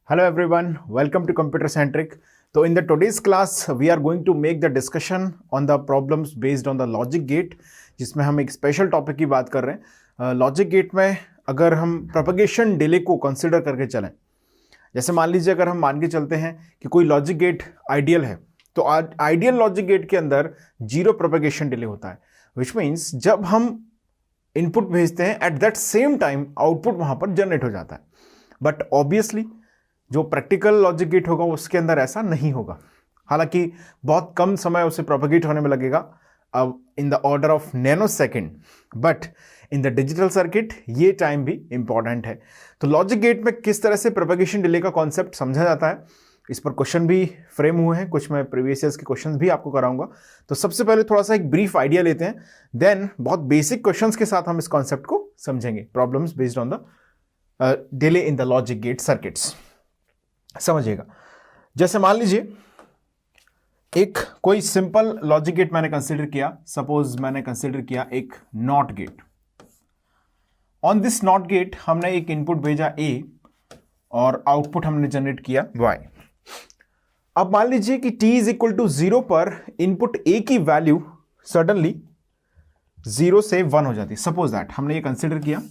Hello everyone, welcome to Computer Centric. So in the today's class, we are going to make the discussion on the problems based on the logic gate, जिसमें हम एक special topic की बात कर रहे हैं. Logic gate में अगर हम प्रोपगेशन डिले को कंसिडर करके चलें, जैसे मान लीजिए अगर हम मान के चलते हैं कि कोई लॉजिक गेट आइडियल है, तो आइडियल लॉजिक गेट के अंदर जीरो प्रोपगेशन डिले होता है, विच मीन्स जब हम इनपुट भेजते हैं at that same time output वहां पर जनरेट हो जाता है. बट ऑब्वियसली जो प्रैक्टिकल लॉजिक गेट होगा उसके अंदर ऐसा नहीं होगा. हालांकि बहुत कम समय उसे प्रोपगेट होने में लगेगा, in the order of nano second, but in the digital circuit ये टाइम भी इंपॉर्टेंट है. तो लॉजिक गेट में किस तरह से प्रोपगेशन डिले का कॉन्सेप्ट समझा जाता है, इस पर क्वेश्चन भी फ्रेम हुए हैं, कुछ मैं प्रीवियस ईयर्स के क्वेश्चन भी आपको कराऊंगा. तो सबसे पहले थोड़ा सा एक ब्रीफ आइडिया लेते हैं, देन बहुत बेसिक क्वेश्चंस के साथ हम इस कॉन्सेप्ट को समझेंगे. Problems based on the delay in the logic gate circuits. समझिएगा, जैसे मान लीजिए एक कोई सिंपल लॉजिक गेट मैंने कंसीडर किया. सपोज मैंने कंसीडर किया एक not gate. On this not gate हमने एक इनपुट भेजा A और आउटपुट हमने जनरेट किया Y. अब मान लीजिए कि t इज इक्वल टू 0 पर इनपुट A की वैल्यू सडनली 0 से 1 हो जाती है. सपोज दैट हमने ये कंसीडर किया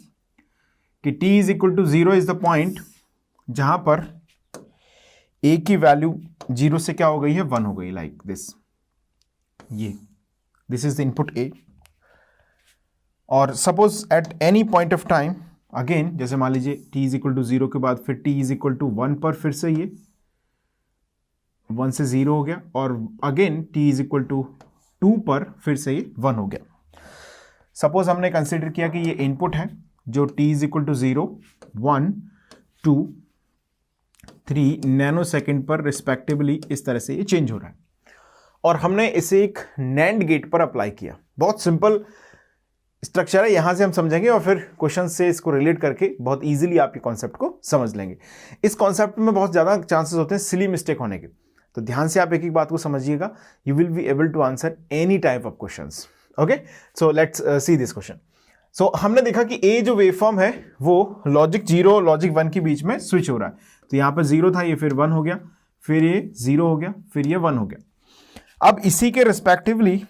कि t is equal to 0 is the point जहां पर A की वैल्यू 0 से क्या हो गई है, 1 हो गई, लाइक दिस. ये this is the input A. और suppose at any point of time again, जैसे मान लीजिए t इज इक्वल टू 0 के बाद फिर t इज इक्वल टू 1 पर फिर से ये 1 से 0 हो गया, और again t is equal to 2 पर फिर से ये 1 हो गया. सपोज हमने कंसिडर किया कि ये इनपुट है जो t is equal to 0, 1, 2, 3 nanosecond पर रिस्पेक्टिवली इस तरह से ये चेंज हो रहा है, और हमने इसे एक नैंड गेट पर अप्लाई किया. बहुत सिंपल स्ट्रक्चर है, यहां से हम समझेंगे और फिर क्वेश्चन से इसको रिलेट करके बहुत इजीली आप ये कॉन्सेप्ट को समझ लेंगे. इस कॉन्सेप्ट में बहुत ज्यादा चांसेस होते हैं सिली मिस्टेक होने के, तो ध्यान से आप एक एक बात को समझिएगा. You will be able to answer any type of questions. Okay, so let's see this question. So हमने देखा कि ए जो वेवफॉर्म है वो लॉजिक 0 लॉजिक 1 के बीच में स्विच हो रहा है. तो यहां पर 0 था, ये फिर 1 हो गया, फिर ये 0 हो गया, फिर ये 1 हो गया. अब इसी के रिस्पेक्टिवली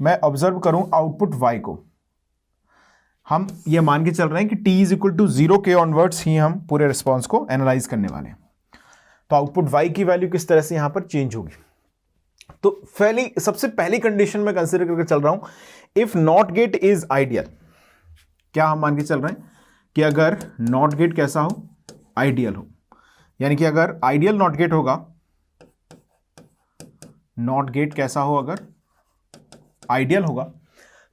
मैं ऑब्जर्व करूं आउटपुट y को. हम ये मान के चल रहे हैं कि t इज इक्वल टू 0 के ऑनवर्ड्स ही हम पूरे रिस्पॉन्स को एनालाइज करने वाले हैं. तो आउटपुट y की वैल्यू किस तरह से यहां पर चेंज होगी. तो सबसे पहली कंडीशन में कंसिडर करके चल रहा हूं, if not gate is ideal. क्या हम मान के चल रहे हैं कि अगर नॉट गेट कैसा हो, आइडियल हो, यानी कि अगर आइडियल नॉट गेट होगा, नॉट गेट कैसा हो, अगर आइडियल होगा,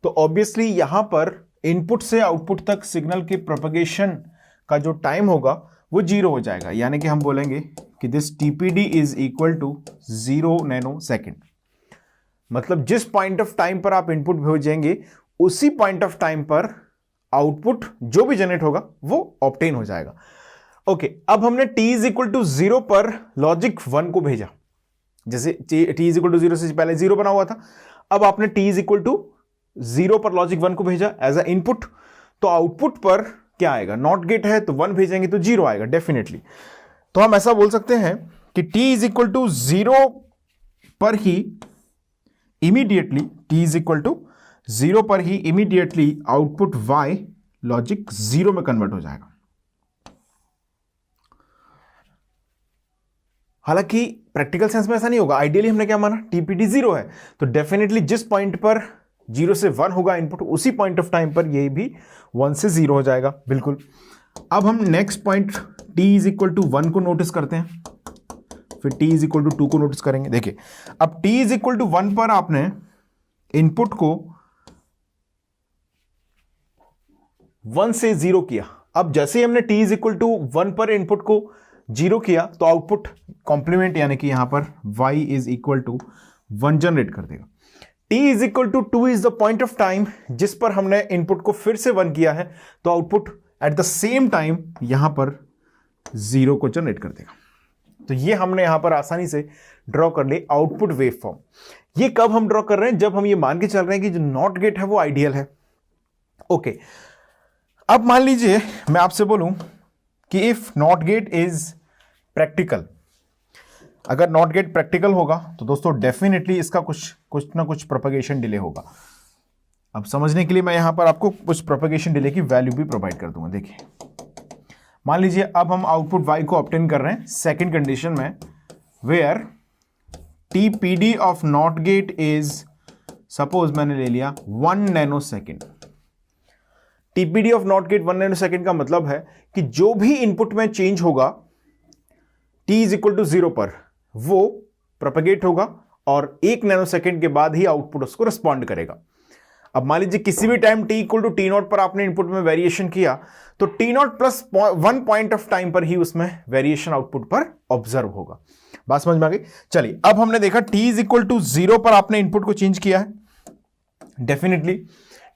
तो ऑब्वियसली यहां पर इनपुट से आउटपुट तक सिग्नल के प्रोपगेशन का जो टाइम होगा वो 0 हो जाएगा. यानी कि हम बोलेंगे कि this TPD is equal to 0 nanosecond. मतलब जिस पॉइंट ऑफ टाइम पर आप इनपुट भेजेंगे उसी पॉइंट ऑफ टाइम पर आउटपुट जो भी जनरेट होगा वो ऑब्टेन हो जाएगा. ओके, अब हमने t इज इक्वल टू 0 पर लॉजिक 1 को भेजा. जैसे t इज इक्वल टू 0 से पहले 0 बना हुआ था, अब आपने t इज इक्वल टू 0 पर लॉजिक 1 को भेजा एज अ इनपुट. तो आउटपुट पर क्या आएगा, नॉट गेट है तो 1 भेजेंगे तो 0 आएगा डेफिनेटली. तो हम ऐसा बोल सकते हैं कि t इज इक्वल टू 0 पर ही immediately, t is equal to 0 पर ही इमीडिएटली आउटपुट y लॉजिक 0 में कन्वर्ट हो जाएगा. हालांकि प्रैक्टिकल सेंस में ऐसा नहीं होगा. आइडियली हमने क्या माना, टीपीडी 0 है, तो डेफिनेटली जिस पॉइंट पर 0 से 1 होगा इनपुट, उसी पॉइंट ऑफ टाइम पर ये भी 1 से 0 हो जाएगा. बिल्कुल. अब हम next point t is equal to 1 को नोटिस करते हैं, फिर t इज इक्वल टू 2 को नोटिस करेंगे. देखिए, अब t इज इक्वल टू 1 पर आपने इनपुट को 1 से 0 किया. अब जैसे ही हमने t इज इक्वल टू 1 पर इनपुट को 0 किया तो आउटपुट कॉम्प्लीमेंट यानी कि यहां पर y is equal to 1 generate कर देगा. t is equal to 2 is the point of time जिस पर हमने इनपुट को फिर से 1 किया है, तो output at the same time यहां पर 0 को जनरेट कर देगा. तो ये हमने यहां पर आसानी से ड्रॉ कर ली आउटपुट वेव फॉर्म. ये कब हम ड्रॉ कर रहे हैं, जब हम ये मान के चल रहे हैं कि जो नॉट गेट है वो आइडियल है. ओके, अब मान लीजिए मैं आपसे बोलूं कि if not gate is practical, अगर नॉट गेट प्रैक्टिकल होगा तो दोस्तों डेफिनेटली इसका कुछ ना कुछ प्रोपेगेशन डिले होगा। अब समझने के लिए मैं यहां पर आपको कुछ प्रोपेगेशन डिले की वैल्यू भी प्रोवाइड कर दूंगा। देखिए, मान लीजिए अब हम आउटपुट y को ऑब्टेन कर रहे हैं सेकंड कंडीशन में, where TPD of not gate is, suppose मैंने ले लिया 1 nanosecond. TPD of not gate 1 nanosecond का मतलब है कि जो भी इनपुट में चेंज होगा t इज इक्वल टू 0 पर, वो प्रोपेगेट होगा और 1 नैनो सेकेंड के बाद ही आउटपुट उसको रिस्पॉन्ड करेगा। अब मान लीजिए किसी भी time t equal to t0 पर आपने इनपुट में वेरिएशन किया तो t0 plus 1 point of time पर ही उसमें वेरिएशन आउटपुट पर ऑब्जर्व होगा। बात समझ में आ गई? चलिए, अब हमने देखा t इज इक्वल टू 0 पर आपने इनपुट को चेंज किया है, definitely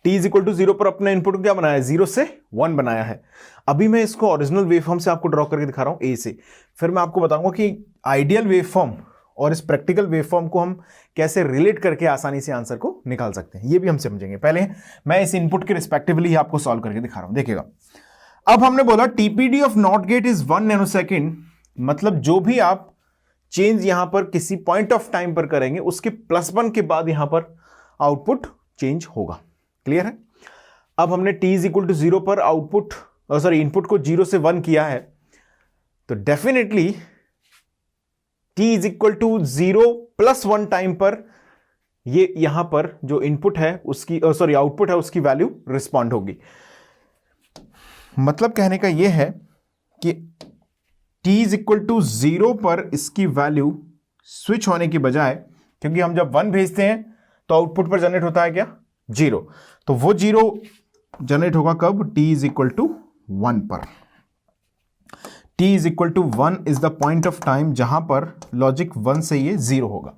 t is equal to 0 पर अपने इनपुट को क्या बनाया है, 0 से 1 बनाया है। अभी मैं इसको ओरिजिनल वेवफॉर्म से आपको ड्रॉ करके दिखा रहा हूं a से, फिर मैं आपको बताऊंगा कि आइडियल वेवफॉर्म और इस प्रैक्टिकल वेवफॉर्म को हम कैसे रिलेट करके आसानी से आंसर को निकाल सकते हैं, ये भी हम समझेंगे। पहले मैं इस इनपुट के रिस्पेक्टिवली ही आपको सॉल्व करके दिखा रहा हूं। देखिएगा, अब हमने बोला TPD of not gate is 1 nanosecond, मतलब जो भी आप चेंज यहां पर किसी पॉइंट ऑफ टाइम पर करेंगे उसके +1 के बाद यहां पर आउटपुट चेंज होगा। क्लियर है? अब हमने t इज इक्वल टू 0 पर इनपुट को 0 से 1 किया है, तो definitely t is equal to 0 plus 1 time पर ये यहां पर जो इनपुट है उसकी आउटपुट है उसकी वैल्यू रिस्पॉन्ड होगी। मतलब कहने का यह है कि t इज इक्वल टू 0 पर इसकी वैल्यू स्विच होने की बजाय, क्योंकि हम जब 1 भेजते हैं तो आउटपुट पर जनरेट होता है क्या, 0, तो वो 0 जनरेट होगा कब, t इज इक्वल टू 1 पर। t is equal to 1 is the point of time जहां पर लॉजिक 1 से ये 0 होगा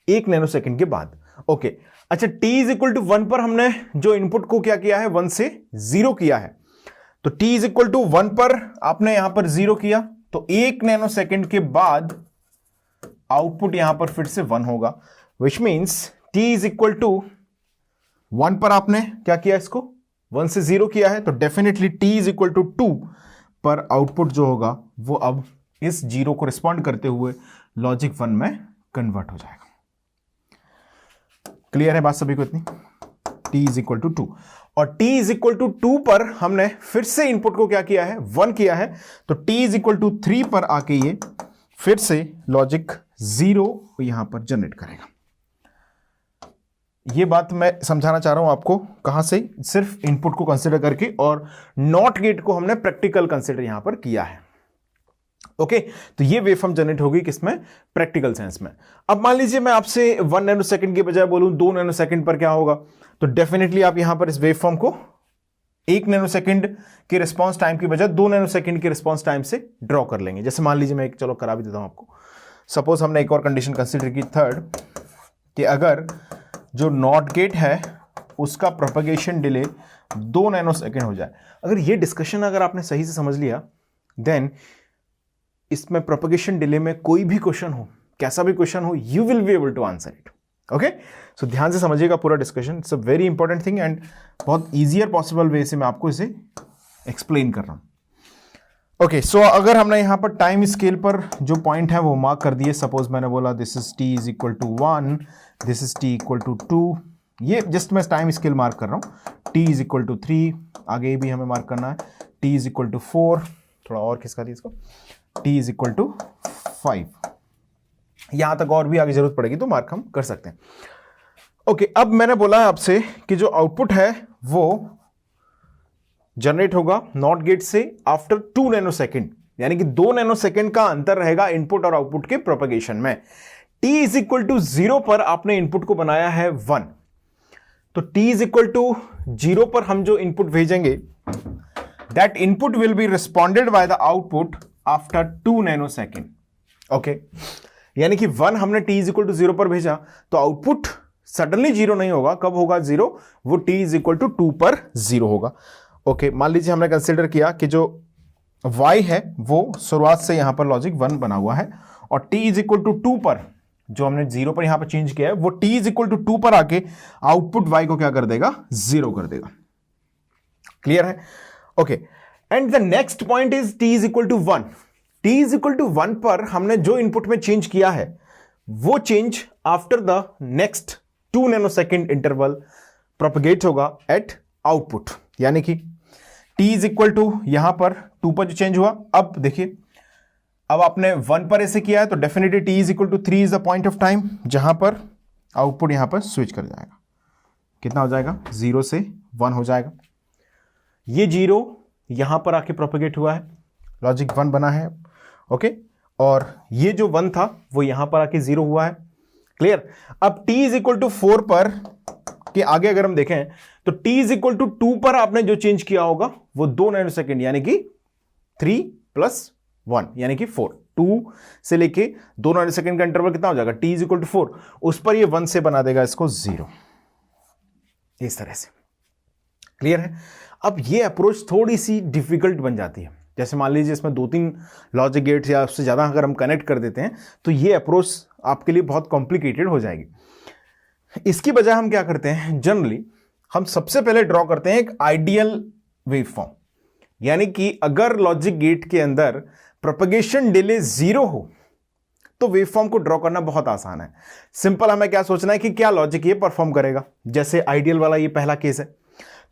1 नैनो सेकेंड के बाद। ओके, अच्छा, t इज इक्वल टू 1 पर हमने जो इनपुट को क्या किया है, 1 से 0 किया है, तो t इज इक्वल टू 1 पर आपने यहां पर 0 किया तो 1 नैनो सेकेंड के बाद आउटपुट यहां पर फिर से 1 होगा, which means t is equal to 1 पर आपने क्या किया, इसको 1 से 0 किया है, तो definitely t is equal to 2 पर आउटपुट जो होगा वो अब इस 0 को रिस्पॉन्ड करते हुए लॉजिक 1 में कन्वर्ट हो जाएगा। क्लियर है बात सभी को इतनी? t इज इक्वल टू 2 और t इज इक्वल टू 2 पर हमने फिर से इनपुट को क्या किया है, 1 किया है, तो t इज इक्वल टू 3 पर आके ये फिर से लॉजिक 0 यहां पर जनरेट करेगा। ये बात मैं समझाना चाह रहा हूं आपको, कहां से, सिर्फ इनपुट को कंसीडर करके, और नॉट गेट को हमने प्रैक्टिकल कंसीडर यहां पर किया है। ओके, तो ये वेवफॉर्म जनरेट होगी किसमें, प्रैक्टिकल सेंस में। अब मान लीजिए मैं आपसे 1 नैनो सेकंड के बजाय बोलूं 2 नैनो सेकंड पर क्या होगा, तो डेफिनेटली आप यहां पर इस वेवफॉर्म को 1 नैनो सेकंड के रिस्पॉन्स टाइम की बजाय 2 नैनो सेकंड के रिस्पॉन्स टाइम से ड्रॉ कर लेंगे। जैसे मान लीजिए मैं चलो करा भी देता हूं आपको, सपोज हमने एक और कंडीशन कंसीडर की, थर्ड, कि अगर जो नॉट गेट है उसका प्रोपेगेशन डिले 2 नैनो सेकेंड हो जाए। अगर ये डिस्कशन अगर आपने सही से समझ लिया, देन इसमें प्रोपेगेशन डिले में कोई भी क्वेश्चन हो, कैसा भी क्वेश्चन हो, you will be able to answer it. Okay, so ध्यान से समझिएगा पूरा discussion, it's a very important thing and बहुत ईजियर पॉसिबल वे से मैं आपको इसे एक्सप्लेन कर रहा हूं। ओके, सो अगर हमने यहां पर टाइम स्केल पर जो पॉइंट है वो मार्क कर दिए, सपोज मैंने बोला this is t is equal to 1, this is t equal to 2, ये जस्ट मैं टाइम स्केल मार्क कर रहा हूं। t इज इक्वल टू 3, आगे भी हमें मार्क करना है, t इज इक्वल टू 4, थोड़ा और खिसका दिया इसको, t इज इक्वल टू 5, यहां तक और भी आगे जरूरत पड़ेगी तो मार्क हम कर सकते हैं। ओके, अब मैंने बोला है आपसे कि जो आउटपुट है वो जनरेट होगा नॉट गेट से आफ्टर 2 नैनो सेकेंड, यानी कि 2 नैनो सेकेंड का अंतर रहेगा इनपुट और आउटपुट के प्रोपेगेशन में। t इज इक्वल टू 0 पर आपने इनपुट को बनाया है 1, तो t इज इक्वल टू 0 पर हम जो इनपुट भेजेंगे, that input will be responded by the output after 2 nano second. Okay, यानी कि 1 हमने t इज इक्वल टू 0 पर भेजा तो आउटपुट सडनली 0 नहीं होगा, कब होगा 0, वो t इज इक्वल टू 2 पर 0 होगा। ओके, मान लीजिए हमने कंसिडर किया कि जो y है वो शुरुआत से यहां पर लॉजिक 1 बना हुआ है और t इज इक्वल टू 2 पर जो हमने 0 पर यहां पर चेंज किया है वो t इज इक्वल टू 2 पर आके आउटपुट y को क्या कर देगा, 0 कर देगा। क्लियर है? Okay, and the next point is t is equal to 1, t is equal to 1 पर हमने जो इनपुट में चेंज किया है वो change after the next 2 nanosecond interval propagate होगा एट आउटपुट, यानी कि t इज इक्वल टू यहां पर 2 पर जो चेंज हुआ, अब देखिए अब आपने 1 पर ऐसे किया है तो definitely t is equal to 3 is the point of time जहां पर आउटपुट यहां पर स्विच कर जाएगा। कितना हो जाएगा? 0 से 1 हो जाएगा। ये 0 यहां पर आके प्रोपगेट हुआ है, लॉजिक 1 बना है, ओके, और ये जो 1 था वो यहां पर आके 0 हुआ है। क्लियर? अब t इज इक्वल टू 4 पर के आगे अगर हम देखें तो t इज इक्वल टू 2 पर आपने जो चेंज किया होगा वो 2 नैनो सेकेंड, यानी कि 3 + 1 यानी कि 4। 2 से लेके 2 नैनो सेकेंड का इंटरवल कितना हो जाएगा? t इज इक्वल टू 4, उस पर ये 1 से बना देगा इसको 0, इस तरह से। क्लियर है? अब ये अप्रोच थोड़ी सी डिफिकल्ट बन जाती है। जैसे मान लीजिए इसमें 2-3 लॉजिक गेट्स या उससे ज़्यादा अगर हम कनेक्ट कर देते हैं तो ये अप्रोच आपके लिए बहुत कॉम्प्लिकेटेड हो जाएगी। इसकी बजाय हम क्या करते हैं, जनरली हम सबसे पहले ड्रॉ करते हैं एक आइडियल वेवफॉर्म, यानी कि अगर लॉजिक गेट के अंदर प्रोपगेशन डिले 0 हो तो वेवफॉर्म को ड्रॉ करना बहुत आसान है। सिंपल हमें क्या सोचना है कि क्या लॉजिक ये परफॉर्म करेगा। जैसे आइडियल वाला ये पहला केस है,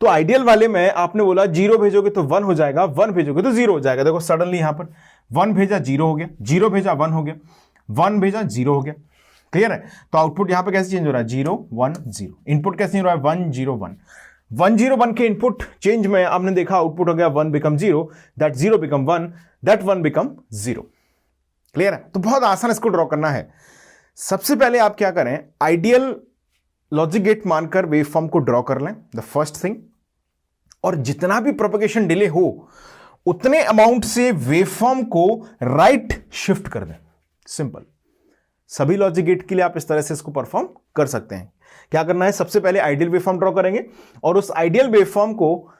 तो आइडियल वाले में आपने बोला 0 भेजोगे तो 1 हो जाएगा, 1 भेजोगे तो 0 हो जाएगा। देखो सडनली यहां पर 1 भेजा 0 हो गया, 0 भेजा 1 हो गया, 1 भेजा 0 हो गया। क्लियर है? तो आउटपुट यहां पर कैसे चेंज हो रहा है? 0 1 0। इनपुट कैसे हो रहा है? 1 0 1। 1 0 1 के इनपुट चेंज में आपने देखा आउटपुट हो गया 1 become 0, that 0 become 1, that 1 become 0। Clear है? तो बहुत आसान इसको ड्रॉ करना है। सबसे पहले आप क्या करें, आइडियल लॉजिक गेट मानकर वेवफॉर्म को ड्रॉ कर लें, द फर्स्ट थिंग, और जितना भी प्रोपगेशन डिले हो उतने अमाउंट से वेवफॉर्म को राइट शिफ्ट कर दें। सिंपल, सभी लॉजिक गेट के लिए आप इस तरह से इसको परफॉर्म कर सकते हैं। क्या करना है, सबसे पहले आइडियल वेवफॉर्म ड्रॉ करेंगे और उस आइडियल वेवफॉर्म को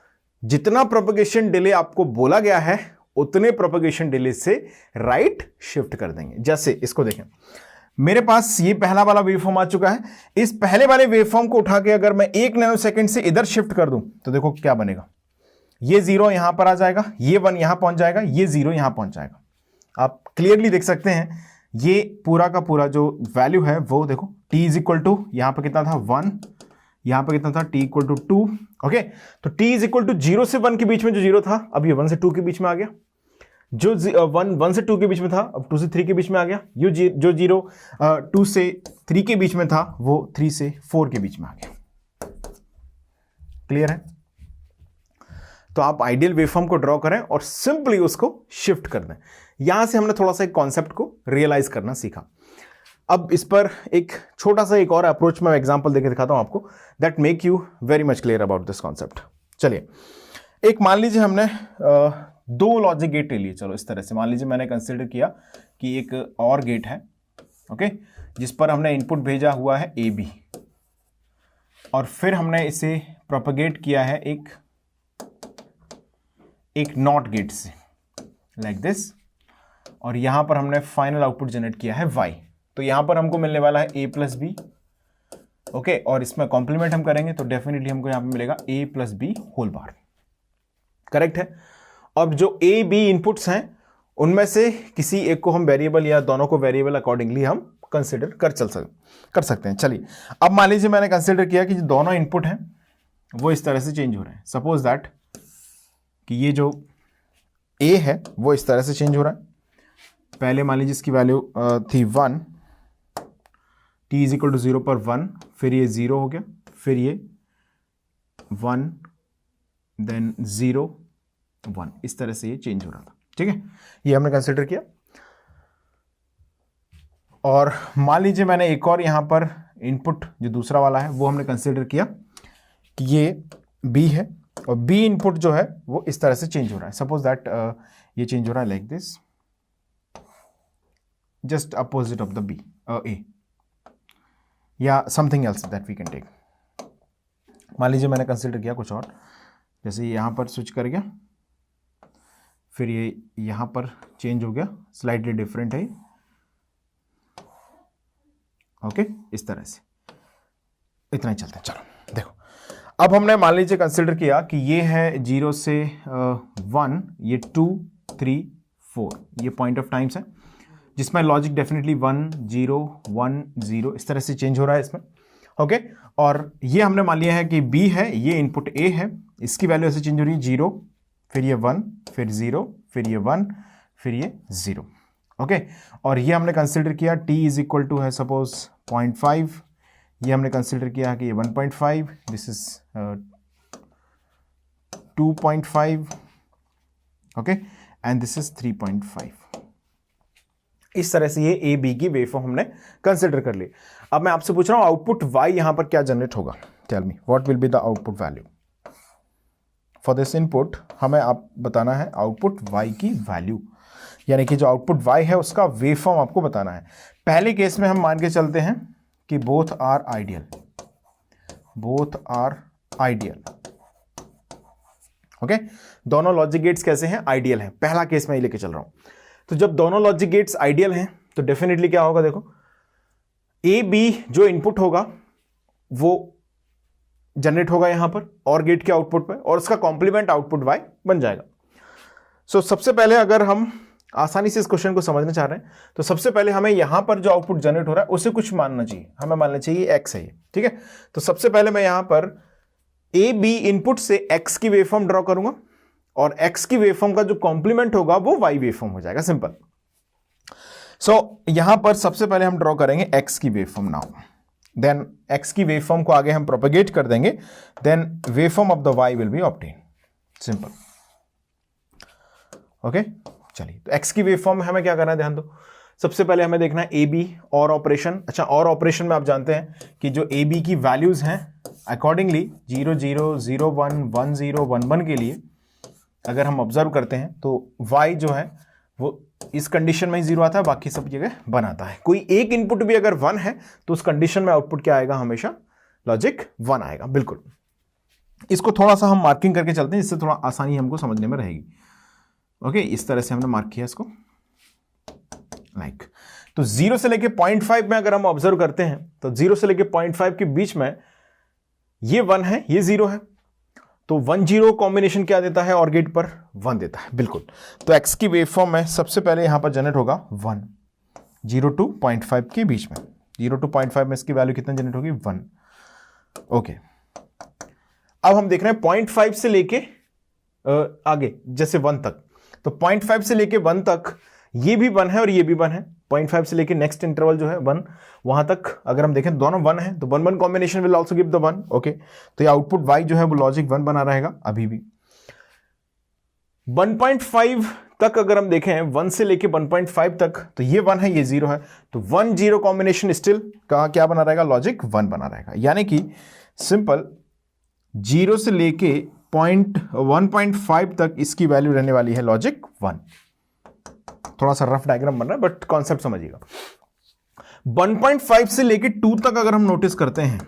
जितना प्रोपगेशन डिले आपको बोला गया है उतने प्रोपगेशन डिले से राइट शिफ्ट कर देंगे। जैसे इसको देखें, मेरे पास ये पहला वाला वेवफॉर्म आ चुका है। इस पहले वाले वेवफॉर्म को उठा के अगर मैं 1 नैनो सेकंड से इधर शिफ्ट कर दूं तो देखो क्या बनेगा। ये 0 यहां पर आ जाएगा, ये 1 यहां पहुंच जाएगा, ये 0 यहां पहुंच जाएगा। आप क्लियरली देख सकते हैं ये पूरा का पूरा जो वैल्यू है वो देखो, t इज इक्वल टू यहां पर कितना था 1, यहां पर कितना था t इक्वल टू 2। ओके, तो t इज इक्वल टू 0 से 1 के बीच में जो 0 था अब ये 1 से 2 के बीच में आ गया। जो 1 से 2 के बीच में था अब 2 से 3 के बीच में आ गया। जो 0 2 से 3 के बीच में था वो 3 से 4 के बीच में आ गया। क्लियर है? तो आप आइडियल वेवफॉर्म को ड्रॉ करें और सिंपली उसको शिफ्ट कर दें। यहां से हमने थोड़ा सा एक कॉन्सेप्ट को रियलाइज करना सीखा। अब इस पर एक छोटा सा एक और अप्रोच में एग्जांपल देके दिखाता हूं आपको, that make you very much clear about this concept. चलिए, एक मान लीजिए हमने 2 लॉजिक गेट ले लिए। चलो इस तरह से मान लीजिए मैंने कंसिडर किया कि एक और गेट है, ओके, जिस पर हमने इनपुट भेजा हुआ है AB और फिर हमने इसे प्रोपगेट किया है एक नॉट गेट से, लाइक दिस, और यहां पर हमने फाइनल आउटपुट जनरेट किया है Y। तो यहां पर हमको मिलने वाला है A + B, ओके, और इसमें कॉम्प्लीमेंट हम करेंगे तो डेफिनेटली हमको यहां पर मिलेगा A + B whole bar. Correct है? अब जो A B इनपुट्स हैं उनमें से किसी एक को हम वेरिएबल या दोनों को वेरिएबल अकॉर्डिंगली हम कंसिडर कर सकते हैं। चलिए, अब मान लीजिए मैंने कंसिडर किया कि जो दोनों इनपुट हैं वो इस तरह से चेंज हो रहे हैं। सपोज दैट कि ये जो A है वो इस तरह से चेंज हो रहा है। पहले मान लीजिए इसकी वैल्यू थी 1, t इज इक्वल टू 0 पर 1, फिर ये 0 हो गया, फिर ये 1, देन 0 1, इस तरह से ये चेंज हो रहा था। ठीक है, ये हमने कंसिडर किया। और मान लीजिए मैंने एक और यहां पर इनपुट जो दूसरा वाला है वो हमने कंसिडर किया कि ये B है और B इनपुट जो है वो इस तरह से चेंज हो रहा है। सपोज दैट ये चेंज हो रहा है like this, just opposite of the B A या something else that we can take. मान लीजिए मैंने कंसिडर किया कुछ और, जैसे यहां पर स्विच कर गया, फिर ये यहां पर चेंज हो गया, स्लाइटली डिफरेंट है, ओके, इस तरह से। इतना ही चलता है। चलो देखो, अब हमने मान लीजिए कंसिडर किया कि ये है 0 से 1, ये 2 3 4, ये पॉइंट ऑफ टाइम्स है जिसमें लॉजिक डेफिनेटली 1 0 1 0 इस तरह से चेंज हो रहा है इसमें। ओके, और ये हमने मान लिया है कि B है, ये इनपुट A है, इसकी वैल्यू ऐसे चेंज हो रही है 0, फिर ये 1, फिर 0, फिर ये 1, फिर ये 0। ओके, और ये हमने कंसिडर किया T इज इक्वल टू है सपोज 0.5, ये हमने कंसिडर किया कि ये 1.5, this is 2.5, okay, and this is 3.5। इस तरह से ये ए बी की वेवफॉर्म हमने कंसिडर कर ली। अब मैं आपसे पूछ रहा हूं आउटपुट वाई यहां पर क्या जनरेट होगा। Tell me what will be the output value for this input. हमें आप बताना है आउटपुट वाई की वैल्यू, यानी कि जो आउटपुट वाई है उसका वेवफॉर्म आपको बताना है। पहले केस में हम मान के चलते हैं कि both are ideal, both are ideal. Okay, दोनों लॉजिक गेट्स कैसे हैं, आइडियल हैं। पहला केस मैं लेके चल रहा हूं। तो जब दोनों लॉजिक गेट्स आइडियल हैं तो डेफिनेटली क्या होगा, देखो ए बी जो इनपुट होगा वो जनरेट होगा यहां पर और गेट के आउटपुट पे, और उसका कॉम्प्लीमेंट आउटपुट वाई बन जाएगा। सो सबसे पहले अगर हम आसानी से इस क्वेश्चन को समझना चाह रहे हैं तो सबसे पहले हमें यहां पर जो आउटपुट जनरेट हो रहा है उसे कुछ मानना चाहिए। हमें मानना चाहिए एक्स है ये, ठीक है। तो सबसे पहले मैं यहां पर ए बी इनपुट से एक्स की वेवफॉर्म ड्रॉ करूंगा और एक्स की वेवफॉर्म का जो कॉम्प्लीमेंट होगा वो वाई वेवफॉर्म हो जाएगा, सिंपल। सो यहां पर सबसे पहले हम ड्रॉ करेंगे एक्स की वेवफॉर्म नाउ, देन एक्स की वेवफॉर्म को आगे हम प्रोपेगेट कर देंगे, then waveform of the y will be obtain, simple. Okay, चलिए तो एक्स की वेवफॉर्म में हमें क्या करना है, ध्यान दो। सबसे पहले हमें देखना है ए बी और ऑपरेशन। अच्छा, और ऑपरेशन में आप जानते हैं कि जो ए बी की वैल्यूज हैं अकॉर्डिंगली 0 0 0 1 1 0 1 1 के लिए अगर हम ऑब्जर्व करते हैं तो y जो है वो इस कंडीशन में ही 0 आता है, बाकी सब जगह 1 आता है। कोई एक इनपुट भी अगर 1 है तो उस कंडीशन में आउटपुट क्या आएगा, हमेशा लॉजिक 1 आएगा, बिल्कुल। इसको थोड़ा सा हम मार्किंग करके चलते हैं, इससे थोड़ा आसानी हमको समझने में रहेगी। ओके, इस तरह से हमने मार्क किया इसको, लाइक तो 0 से लेके 0.5 में अगर हम ऑब्जर्व करते हैं तो 0 से लेके 0.5 के बीच में ये 1 है, ये 0 है, तो 1 0 कॉम्बिनेशन क्या देता है, और गेट पर 1 देता है, बिल्कुल। तो x की वेवफॉर्म में सबसे पहले यहां पर जनरेट होगा 1, 0 to 0.5 के बीच में। 0 to 0.5 में इसकी वैल्यू कितना जनरेट होगी, 1। ओके, अब हम देख रहे हैं 0.5 से लेके आगे जैसे 1 तक, तो 0.5 से लेके 1 तक ये भी 1 है और ये भी 1 है। 0.5 से लेके नेक्स्ट इंटरवल जो है 1, वहां तक अगर हम देखें दोनों 1 है तो 1 1 combination will also give the 1। Okay, तो ये आउटपुट y जो है वो लॉजिक 1 बना रहेगा अभी भी। 1.5 तक अगर हम देखें 1 से लेके 1.5 तक तो ये 1 है, ये 0 है, तो 1 0 कॉम्बिनेशन स्टिल क्या बना रहेगा, लॉजिक 1 बना रहेगा। यानी कि सिंपल 0 से लेके 1.5 तक इसकी वैल्यू रहने वाली है लॉजिक 1। थोड़ा सा रफ डायग्राम बन रहा है बट कॉन्सेप्ट समझिएगा। 1.5 से लेके 2 तक अगर हम नोटिस करते हैं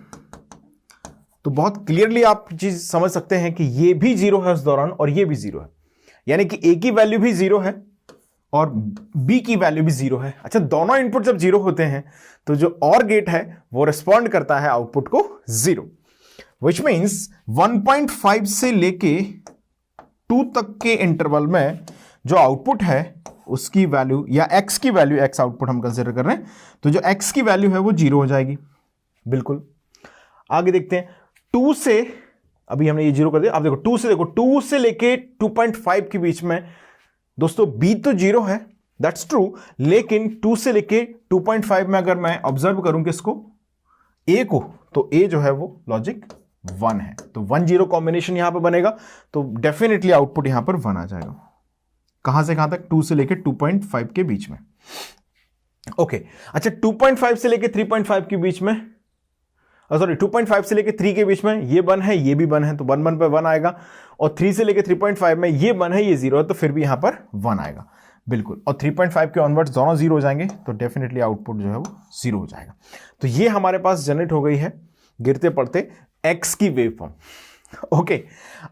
तो बहुत क्लियरली आप चीज समझ सकते हैं कि ये भी 0 है उस दौरान और ये भी 0 है, यानी कि A की वैल्यू भी 0 है और B की वैल्यू भी 0 है। अच्छा, दोनों इनपुट जब 0 होते हैं तो जो और गेट है वो रिस्पॉन्ड करता है आउटपुट को 0, विच मीन्स 1.5 से लेके 2 तक के इंटरवल में जो आउटपुट है उसकी वैल्यू या x की वैल्यू, x आउटपुट हम कंसीडर कर रहे हैं, तो जो x की वैल्यू है वो 0 हो जाएगी, बिल्कुल। आगे देखते हैं 2 से, अभी हमने ये 0 कर दिया, अब देखो 2 से, देखो 2 से लेके 2.5 के बीच में दोस्तों b तो 0 है, दैट्स ट्रू, लेकिन 2 से लेके 2.5 में अगर मैं ऑब्जर्व करूं किसको, a को, तो a जो है वो लॉजिक 1 है, तो 1 0 कॉम्बिनेशन यहां पर बनेगा, तो डेफिनेटली आउटपुट यहां पर 1 आ जाएगा। कहां से कहां तक, 2 से लेके 2.5 के बीच में। ओके, अच्छा 2.5 से लेके 3.5 के बीच में, सॉरी 2.5 से लेके 3 के बीच में ये 1 है, ये भी 1 है, तो 1 1 पे 1 आएगा, और 3 से लेके 3.5 में ये 1 है, ये 0 है, तो फिर भी यहां पर 1 आएगा, बिल्कुल। और 3.5 के ऑनवर्ड्स दोनों 0 हो जाएंगे, तो डेफिनेटली आउटपुट जो है वो 0 हो जाएगा। तो ये हमारे पास जनरेट हो गई है गिरते पड़ते x की वेवफॉर्म। ओके,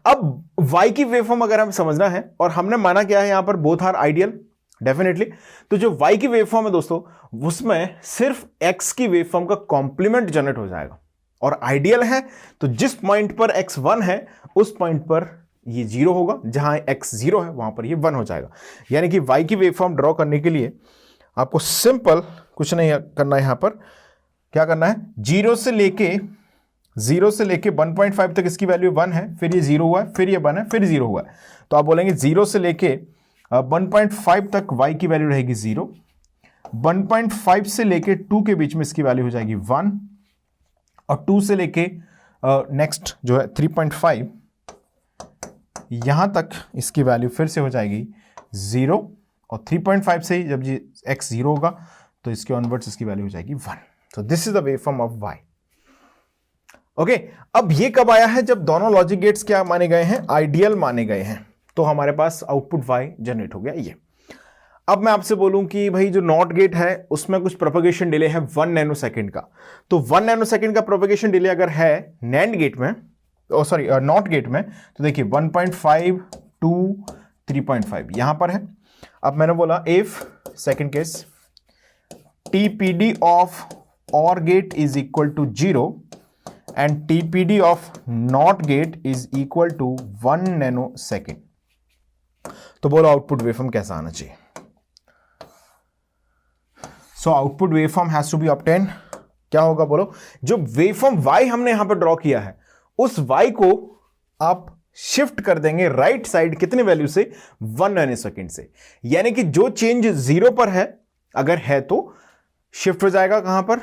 अब y की वेवफॉर्म अगर हम समझना है, और हमने माना क्या है यहां पर, बोथ आर आइडियल, डेफिनेटली। तो जो y की वेवफॉर्म है दोस्तों, उसमें सिर्फ x की वेवफॉर्म का कॉम्प्लीमेंट जनरेट हो जाएगा, और आइडियल है तो जिस पॉइंट पर x 1 है उस पॉइंट पर ये 0 होगा, जहां x 0 है वहां पर ये 1 हो जाएगा। यानी कि y की वेव फॉर्म ड्रॉ करने के लिए आपको सिंपल कुछ नहीं करना है, यहां पर क्या करना है, 0 से लेके 1.5 तक इसकी वैल्यू 1 है, फिर ये 0 हुआ है, फिर ये 1 है, फिर 0 हुआ है। तो आप बोलेंगे 0 से लेके 1.5 तक y की वैल्यू रहेगी 0, 1.5 से लेके 2 के बीच में इसकी वैल्यू हो जाएगी 1, और 2 से लेके नेक्स्ट जो है 3.5 यहां तक इसकी वैल्यू फिर से हो जाएगी 0, और 3.5 से जब ये x 0 होगा तो इसके ऑनवर्ड्स इसकी वैल्यू हो जाएगी 1। तो this is the wave form of y। Okay, अब ये कब आया है, जब दोनों लॉजिक गेट्स क्या माने गए हैं, आइडियल माने गए हैं, तो हमारे पास आउटपुट y जनरेट हो गया ये। अब मैं आपसे बोलूं कि भाई जो नॉट गेट है उसमें कुछ प्रोपेगेशन डिले है 1 नैनो सेकेंड का, तो 1 नैनो सेकेंड का प्रोपेगेशन डिले अगर है नैंड गेट में, सॉरी नॉट गेट में, तो देखिए 1.5 2 3.5 यहां पर है। अब मैंने बोला if second case TPD of OR gate is equal to 0 and TPD of NOT gate is equal to 1 nanosecond, तो बोलो आउटपुट वेवफॉर्म कैसा आना चाहिए। So output waveform has to be obtain, क्या होगा बोलो, जो वेवफॉर्म y हमने यहां पर ड्रॉ किया है उस y को आप शिफ्ट कर देंगे राइट साइड कितने वैल्यू से, 1 नैनोसेकंड से। यानी कि जो चेंज 0 पर है अगर है तो शिफ्ट हो जाएगा कहां पर,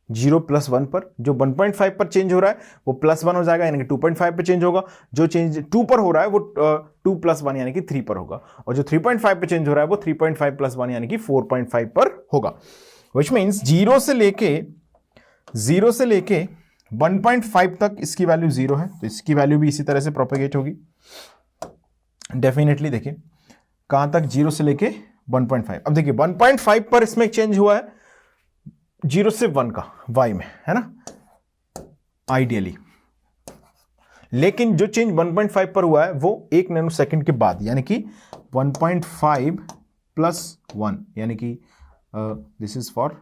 0 + 1 पर। जो 1.5 पर चेंज हो रहा है वो +1 हो जाएगा, यानी कि 2.5 पर चेंज होगा। जो चेंज 2 पर हो रहा है वो 2 + 1 यानी कि 3 पर होगा, और जो 3.5 पर चेंज हो रहा है वो 3.5 + 1 यानी कि 4.5 पर होगा। विच मीन्स 0 से लेके 1.5 तक इसकी वैल्यू 0 है, तो इसकी वैल्यू भी इसी तरह से प्रोपेगेट होगी डेफिनेटली। देखिए कहां तक, 0 से लेके 1.5। अब देखिए 1.5 पर इसमें चेंज हुआ है 0 से 1 का y में, है ना, आइडियली। लेकिन जो चेंज 1.5 पर हुआ है वो 1 नैनो सेकंड के बाद, यानी कि 1.5 + 1 यानी कि दिस इज फॉर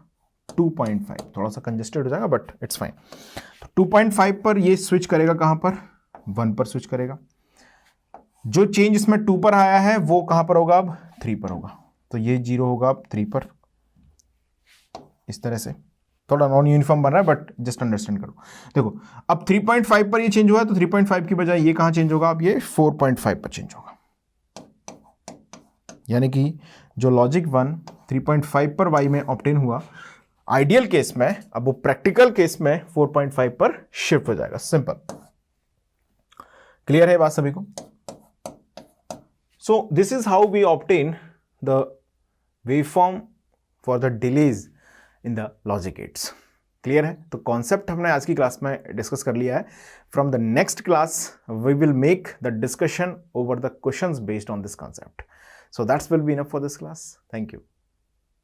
2.5, थोड़ा सा कंजेस्टेड हो जाएगा बट इट्स फाइन। तो 2.5 पर ये स्विच करेगा कहां पर, 1 पर स्विच करेगा। जो चेंज इसमें 2 पर आया है वो कहां पर होगा, अब 3 पर होगा, तो ये 0 होगा अब 3 पर। इस तरह से थोड़ा नॉन यूनिफॉर्म बन रहा है बट जस्ट अंडरस्टैंड करो। देखो अब 3.5 पर ये चेंज हुआ है, तो 3.5 की बजाय ये कहां चेंज होगा, अब ये 4.5 पर चेंज होगा। यानी कि जो लॉजिक 1 3.5 पर y में ऑब्टेन हुआ आइडियल केस में, अब वो प्रैक्टिकल केस में 4.5 पर शिफ्ट हो जाएगा। सिंपल, क्लियर है बात सभी को। So this is how we obtain the waveform for the delays in the logic gates. Clear है, तो कॉन्सेप्ट हमने आज की क्लास में डिस्कस कर लिया है। From the next class we will make the discussion over the questions based on this concept. So that's will be enough for this class. Thank you.